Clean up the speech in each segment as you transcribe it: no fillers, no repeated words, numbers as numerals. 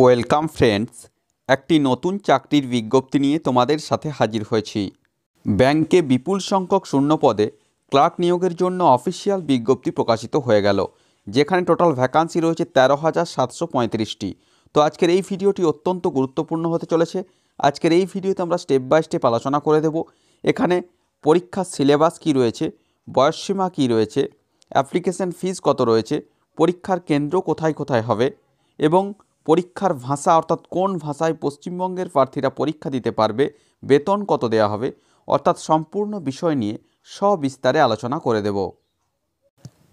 Welcome friends, একটি নতুন চাকরির বিজ্ঞপ্তি নিয়ে তোমাদের সাথে হাজির হয়েছি। ব্যাংকে বিপুল সংখ্যক শূন্য পদে ক্লার্ক নিয়োগের জন্য অফিসিয়াল বিজ্ঞপ্তি প্রকাশিত হয়ে গেল, যেখানে টোটাল ভ্যাকান্সি রয়েছে 13,735টি। তো আজকের এই ভিডিওটি অত্যন্ত গুরুত্বপূর্ণ হতে চলেছে। আজকের এই ভিডিওতে আমরা স্টেপ বাই স্টেপ আলোচনা করে দেব। এখানে পরীক্ষার সিলেবাস কী রয়েছে, বয়সসীমা কী রয়েছে, অ্যাপ্লিকেশন ফিস কত রয়েছে, পরীক্ষার কেন্দ্র কোথায় কোথায় হবে এবং পরীক্ষার ভাষা অর্থাৎ কোন ভাষায় পশ্চিমবঙ্গের প্রার্থীরা পরীক্ষা দিতে পারবে, বেতন কত দেওয়া হবে, অর্থাৎ সম্পূর্ণ বিষয় নিয়ে সবিস্তারে আলোচনা করে দেব।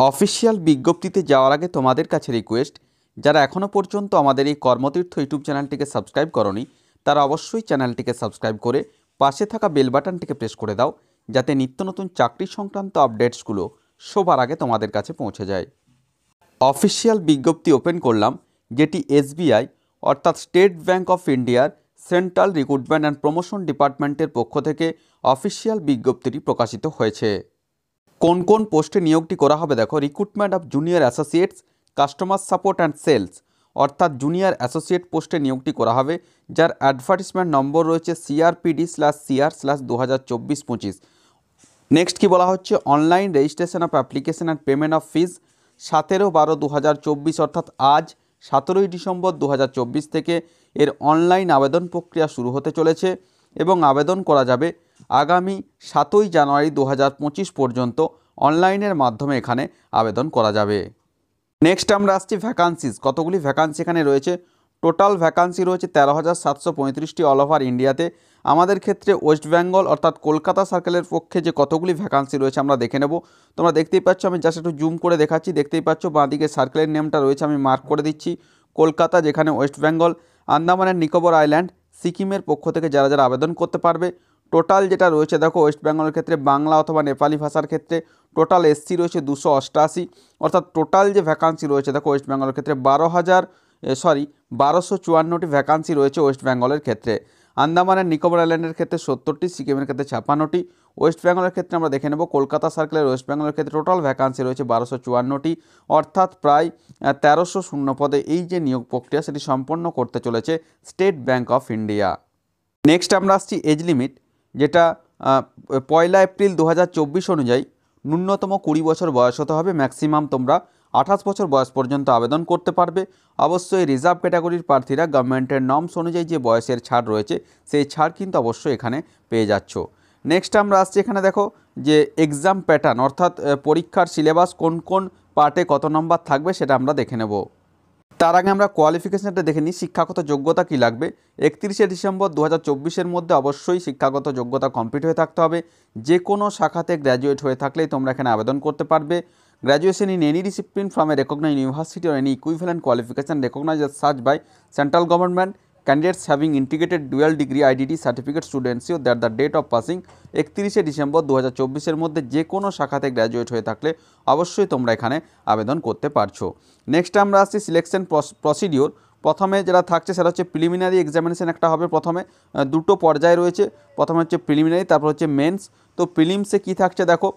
অফিসিয়াল বিজ্ঞপ্তিতে যাওয়ার আগে তোমাদের কাছে রিকোয়েস্ট, যারা এখনও পর্যন্ত আমাদের এই কর্মতীর্থ ইউটিউব চ্যানেলটিকে সাবস্ক্রাইব করনি, তারা অবশ্যই চ্যানেলটিকে সাবস্ক্রাইব করে পাশে থাকা বেল বাটনটিকে প্রেস করে দাও, যাতে নিত্য নতুন চাকরি সংক্রান্ত আপডেটসগুলো সবার আগে তোমাদের কাছে পৌঁছে যায়। অফিসিয়াল বিজ্ঞপ্তি ওপেন করলাম, যেটি এসবিআই অর্থাৎ স্টেট ব্যাংক অফ ইন্ডিয়ার সেন্ট্রাল রিক্রুটমেন্ট অ্যান্ড প্রমোশন ডিপার্টমেন্টের পক্ষ থেকে অফিসিয়াল বিজ্ঞপ্তিটি প্রকাশিত হয়েছে। কোন কোন পোস্টে নিয়োগটি করা হবে দেখো। Recruitment of junior associates, customer support and sales অর্থাৎ জুনিয়র অ্যাসোসিয়েট পোস্টে নিয়োগটি করা হবে, যার অ্যাডভার্টিসমেন্ট নম্বর রয়েছে CRPD/CR/2024-25। নেক্সট কি বলা হচ্ছে, online registration of application and payment of fees 17/12/2024 অর্থাৎ আজ 17ই ডিসেম্বর 2024 থেকে এর অনলাইন আবেদন প্রক্রিয়া শুরু হতে চলেছে এবং আবেদন করা যাবে আগামী 7ই জানুয়ারি 2025 পর্যন্ত। অনলাইনের মাধ্যমে এখানে আবেদন করা যাবে। নেক্সট আমরা আসছি ভ্যাকান্সিজ। কতগুলি ভ্যাকান্সি এখানে রয়েছে। টোটাল ভ্যাকান্সি রয়েছে 13,735টি অল ওভার ইন্ডিয়াতে। আমাদের ক্ষেত্রে ওয়েস্ট বেঙ্গল অর্থাৎ কলকাতা সার্কেলের পক্ষে যে কতগুলি ভ্যাকান্সি রয়েছে আমরা দেখে নেব। তোমরা দেখতেই পাচ্ছ, আমি জাস্ট একটু জুম করে দেখাচ্ছি। দেখতেই পাচ্ছ বাঁদিকে সার্কেলের নেমটা রয়েছে, আমি মার্ক করে দিচ্ছি কলকাতা, যেখানে West Bengal, Andaman and Nicobar island, সিকিমের পক্ষ থেকে যারা যারা আবেদন করতে পারবে। টোটাল যেটা রয়েছে দেখো, ওয়েস্ট বেঙ্গলের ক্ষেত্রে বাংলা অথবা নেপালি ভাষার ক্ষেত্রে টোটাল এসসি রয়েছে 288, অর্থাৎ টোটাল যে ভ্যাকান্সি রয়েছে দেখো ওয়েস্ট বেঙ্গলের ক্ষেত্রে 1254টি ভ্যাকান্সি রয়েছে ওয়েস্ট বেঙ্গলের ক্ষেত্রে। আন্দামান অ্যান্ড নিকোবর আইল্যান্ডের ক্ষেত্রে 70টি, সিকিমের ক্ষেত্রে 56টি। ওয়েস্ট বেঙ্গলের ক্ষেত্রে আমরা দেখে নেব, কলকাতা সার্কেলের ওয়েস্ট বেঙ্গলের ক্ষেত্রে টোটাল ভ্যাকান্সি রয়েছে 1254টি, অর্থাৎ প্রায় 1300 শূন্য পদে এই যে নিয়োগ প্রক্রিয়া সেটি সম্পন্ন করতে চলেছে state bank of India. Next আমরা আসছি এজ লিমিট, যেটা 1 এপ্রিল 2024 অনুযায়ী ন্যূনতম 20 বছর বয়স হতে হবে। ম্যাক্সিমাম তোমরা 28 বছর বয়স পর্যন্ত আবেদন করতে পারবে। অবশ্যই রিজার্ভ ক্যাটাগরির প্রার্থীরা গভর্নমেন্টের নর্মস অনুযায়ী যে বয়সের ছাড় রয়েছে সেই ছাড় কিন্তু অবশ্যই এখানে পেয়ে যাচ্ছ। নেক্সট আমরা আসছি, এখানে দেখো যে এক্সাম প্যাটার্ন অর্থাৎ পরীক্ষার সিলেবাস কোন কোন পার্টে কত নম্বর থাকবে সেটা আমরা দেখে নেব। তার আগে আমরা কোয়ালিফিকেশানটা দেখে নিই। শিক্ষাগত যোগ্যতা কী লাগবে। 31শে ডিসেম্বর 2024-এর মধ্যে অবশ্যই শিক্ষাগত যোগ্যতা কমপ্লিট হয়ে থাকতে হবে। যে কোনো শাখাতে গ্র্যাজুয়েট হয়ে থাকলেই তোমরা এখানে আবেদন করতে পারবে। Graduation in any discipline from a recognized university or any equivalent qualification recognized as such by central government, candidates having integrated dual degree IDT certificate স্টুডেন্টসিও that the date of passing 31শে December 2024-এর মধ্যে যে কোনো শাখাতে graduate হয়ে থাকলে অবশ্যই তোমরা এখানে আবেদন করতে পারছো। নেক্সট আমরা আসছি সিলেকশন প্রসিডিওর। প্রথমে যেটা থাকছে সেটা হচ্ছে প্রিলিমিনারি এক্সামিনেশন একটা হবে। প্রথমে দুটো পর্যায় রয়েছে, প্রথমে হচ্ছে প্রিলিমিনারি, তারপর হচ্ছে মেন্স। তো প্রিলিমসে কী থাকছে দেখো,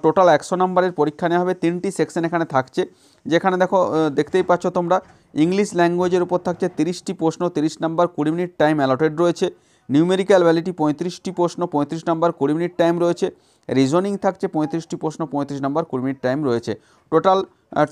টোটাল 100 নম্বরের পরীক্ষা নেওয়া হবে। 3টি সেকশন এখানে থাকছে, যেখানে দেখো দেখতেই পাচ্ছ তোমরা ইংলিশ ল্যাঙ্গুয়েজের উপর থাকছে 30টি প্রশ্ন, 30 নম্বর, 20 মিনিট টাইম অ্যালটেড রয়েছে। নিউমেরিক্যাল ভ্যালিটি 35টি প্রশ্ন, 35 নম্বর, 20 মিনিট টাইম রয়েছে। রিজনিং থাকছে 35টি প্রশ্ন, 35 নম্বর, 20 মিনিট টাইম রয়েছে। টোটাল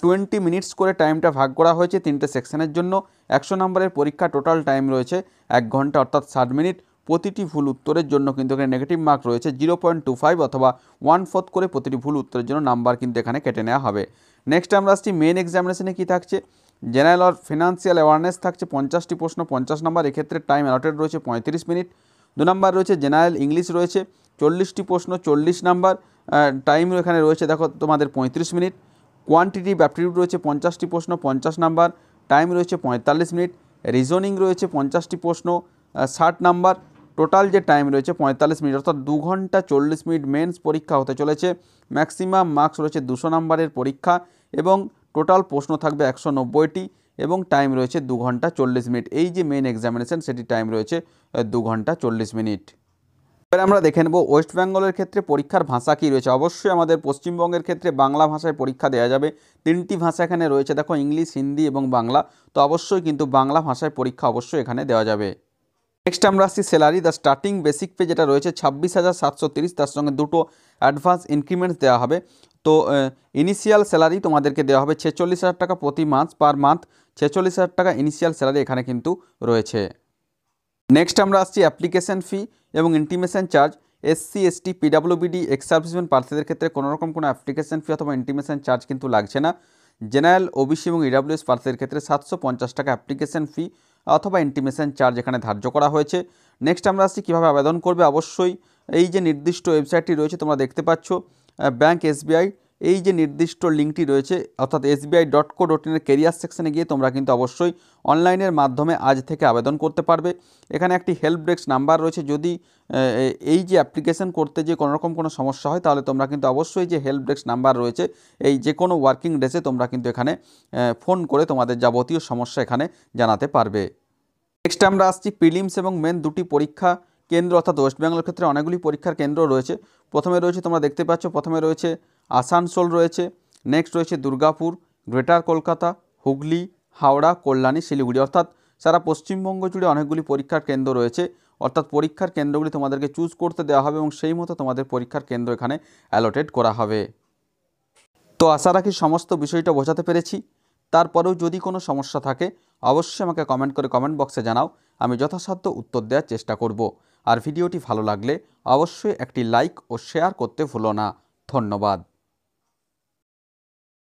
20 মিনিটস করে টাইমটা ভাগ করা হয়েছে 3টে সেকশনের জন্য। 100 নম্বরের পরীক্ষা, টোটাল টাইম রয়েছে 1 ঘন্টা অর্থাৎ 60 মিনিট। প্রতিটি ভুল উত্তরের জন্য কিন্তু এখানে নেগেটিভ মার্ক রয়েছে 0.25 অথবা 1/4 করে প্রতিটি ভুল উত্তরের জন্য নাম্বার কিন্তু এখানে কেটে নেওয়া হবে। নেক্সট আমরা আসছি মেন এক্সামিনেশনে কী থাকছে। জেনারেল আর ফিনান্সিয়াল অ্যাওয়ারনেস থাকছে 50টি প্রশ্ন, 50 নম্বর, এক্ষেত্রে টাইম অ্যালটেড রয়েছে 35 মিনিট। 2 নম্বর রয়েছে জেনারেল ইংলিশ রয়েছে 40টি প্রশ্ন, 40 নম্বর, টাইম এখানে রয়েছে দেখো তোমাদের 35 মিনিট। কোয়ান্টিটিভ অ্যাপটিটিউড রয়েছে 50টি প্রশ্ন, 50 নম্বর, টাইম রয়েছে 45 মিনিট। রিজনিং রয়েছে 50টি প্রশ্ন, 60 নম্বর, টোটাল যে টাইম রয়েছে 45 মিনিট, অর্থাৎ 2 ঘন্টা 40 মিনিট মেন্স পরীক্ষা হতে চলেছে। ম্যাক্সিমাম মার্কস রয়েছে 200 নম্বরের পরীক্ষা এবং টোটাল প্রশ্ন থাকবে 190টি এবং টাইম রয়েছে 2 ঘন্টা 40 মিনিট। এই যে মেন এক্সামিনেশন সেটি টাইম রয়েছে 2 ঘন্টা 40 মিনিট। এবার আমরা দেখে নেব ওয়েস্ট বেঙ্গলের ক্ষেত্রে পরীক্ষার ভাষা কী রয়েছে। অবশ্যই আমাদের পশ্চিমবঙ্গের ক্ষেত্রে বাংলা ভাষায় পরীক্ষা দেওয়া যাবে। 3টি ভাষা এখানে রয়েছে, দেখো ইংলিশ, হিন্দি এবং বাংলা। তো অবশ্যই কিন্তু বাংলা ভাষায় পরীক্ষা অবশ্যই এখানে দেওয়া যাবে। নেক্সট আমরা আসছি salary. The starting basic pay যেটা রয়েছে 26,730, তার সঙ্গে দুটো অ্যাডভান্স ইনক্রিমেন্টস দেওয়া হবে। তো ইনিশিয়াল স্যালারি তোমাদেরকে দেওয়া হবে 46,000 টাকা প্রতি মান্থ, পার মান্থ 46,000 টাকা ইনিশিয়াল স্যালারি এখানে কিন্তু রয়েছে। নেক্সট আমরা আসছি অ্যাপ্লিকেশন ফি এবং intimation charge. SC, ST, পিডাব্লিউবিডি, ex serviceman প্রার্থীদের ক্ষেত্রে কোনোরকম কোনো অ্যাপ্লিকেশন ফি অথবা ইন্টিমেশন চার্জ কিন্তু লাগছে না। জেনারেল, ওবিসি এবং ইডাব্লিউএস প্রার্থীদের ক্ষেত্রে 750 টাকা অ্যাপ্লিকেশন ফি অথবা ইন্টিমেশন চার্জ এখানে ধার্য করা হয়েছে। নেক্সট আমরা আসছি কীভাবে আবেদন করবে। অবশ্যই এই যে নির্দিষ্ট ওয়েবসাইটটি রয়েছে তোমরা দেখতে পাচ্ছ, ব্যাঙ্ক এসবিআই, এই যে নির্দিষ্ট লিঙ্কটি রয়েছে অর্থাৎ sbi.co.in এর কেরিয়ার সেকশনে গিয়ে তোমরা কিন্তু অবশ্যই অনলাইনের মাধ্যমে আজ থেকে আবেদন করতে পারবে। এখানে একটি হেল্প ডেস্ক নাম্বার রয়েছে। যদি এই যে অ্যাপ্লিকেশন করতে যে কোনোরকম কোনো সমস্যা হয় তাহলে তোমরা কিন্তু অবশ্যই যে হেল্প ডেস্ক নাম্বার রয়েছে এই যে কোনো ওয়ার্কিং ডেসে তোমরা কিন্তু এখানে ফোন করে তোমাদের যাবতীয় সমস্যা এখানে জানাতে পারবে। নেক্সট আমরা আসছি প্রিলিমস এবং মেন দুটি পরীক্ষা কেন্দ্র, অর্থাৎ ওয়েস্ট বেঙ্গলের ক্ষেত্রে অনেকগুলি পরীক্ষার কেন্দ্র রয়েছে। প্রথমে রয়েছে তোমরা দেখতে পাচ্ছ, প্রথমে রয়েছে আসানসোল রয়েছে, নেক্সট রয়েছে দুর্গাপুর, গ্রেটার কলকাতা, হুগলি, হাওড়া, কল্যাণী, শিলিগুড়ি। অর্থাৎ সারা পশ্চিমবঙ্গ জুড়ে অনেকগুলি পরীক্ষার কেন্দ্র রয়েছে। অর্থাৎ পরীক্ষার কেন্দ্রগুলি তোমাদেরকে চুজ করতে দেওয়া হবে এবং সেই মতো তোমাদের পরীক্ষার কেন্দ্র এখানে অ্যালোটেড করা হবে। তো আশা রাখি সমস্ত বিষয়টা বোঝাতে পেরেছি। তারপরেও যদি কোনো সমস্যা থাকে অবশ্যই আমাকে কমেন্ট করে কমেন্ট বক্সে জানাও, আমি যথাসাধ্য উত্তর দেওয়ার চেষ্টা করব। আর ভিডিওটি ভালো লাগলে অবশ্যই একটি লাইক ও শেয়ার করতে ভুলো না। ধন্যবাদ।